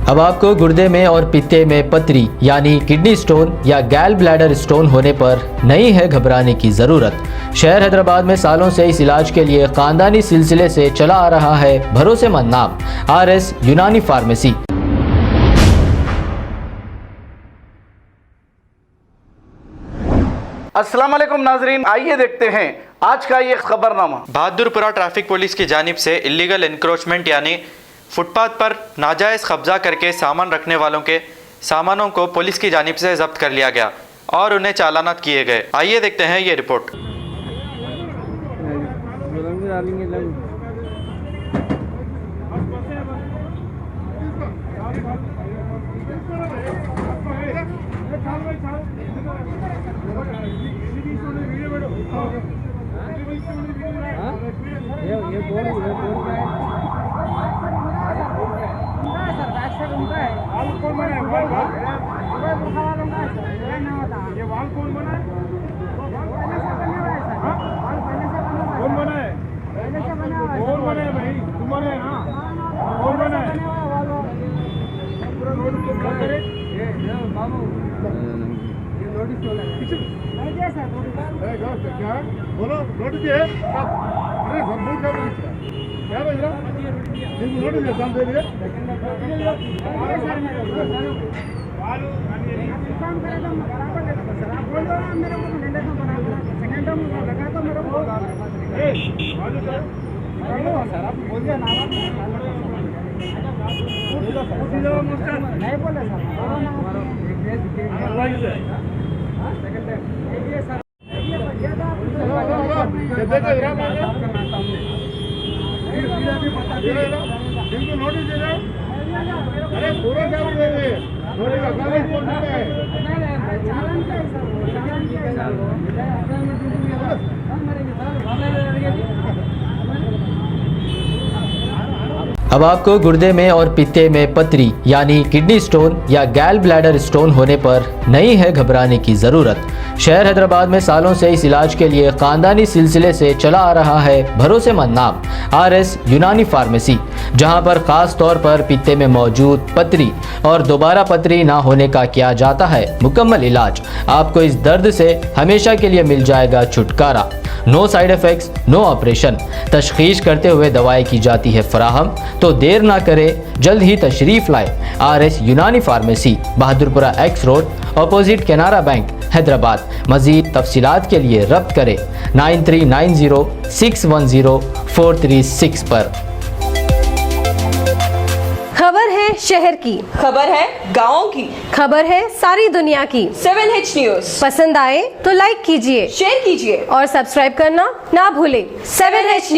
अब आपको गुर्दे में और पित्ते में पथरी यानी किडनी स्टोन या गैल ब्लैडर स्टोन होने पर नहीं है घबराने की ज़रूरत। शहर हैदराबाद में सालों से इस इलाज के लिए खानदानी सिलसिले से चला आ रहा है भरोसेमंद नाम RS यूनानी फार्मेसी। अस्सलाम वालेकुम नाजरीन, आइए देखते हैं आज का ये खबरनामा। बहादुरपुरा ट्रैफिक पुलिस की जानिब से इलीगल इंक्रोचमेंट यानी फुटपाथ पर नाजायज़ कब्जा करके सामान रखने वालों के सामानों को पुलिस की जानिब से जब्त कर लिया गया और उन्हें चालानात किए गए। आइए देखते हैं ये रिपोर्ट। बोलो नोटिस है अरे सब क्या भाई नोटिस है काम दे दिए नहीं बोले जिनको नोटिस दे रहा अरे पूरा क्या दे रहे नोटिस का कागज कौन देता है अब आपको गुर्दे में और पित्ते में पथरी यानी किडनी स्टोन या गैल ब्लैडर स्टोन होने पर नहीं है घबराने की ज़रूरत। शहर हैदराबाद में सालों से इस इलाज के लिए खानदानी सिलसिले से चला आ रहा है भरोसेमंद नाम RS यूनानी फार्मेसी, जहां पर खास तौर पर पित्ते में मौजूद पथरी और दोबारा पथरी ना होने का किया जाता है मुकम्मल इलाज। आपको इस दर्द से हमेशा के लिए मिल जाएगा छुटकारा। No side effects, no operation. तशखीस करते हुए दवाएं की जाती है फराहम, तो देर ना करें, जल्द ही तशरीफ लाए RS यूनानी pharmacy, Bahadurpura X road, opposite Canara bank, Hyderabad. मज़ीद तफसीलात के लिए रब्त करें 9390610436 पर। खबर है शहर की, खबर है गाँव की, खबर है सारी दुनिया की। 7H न्यूज़ पसंद आए तो लाइक कीजिए, शेयर कीजिए और सब्सक्राइब करना ना भूलें। 7H news.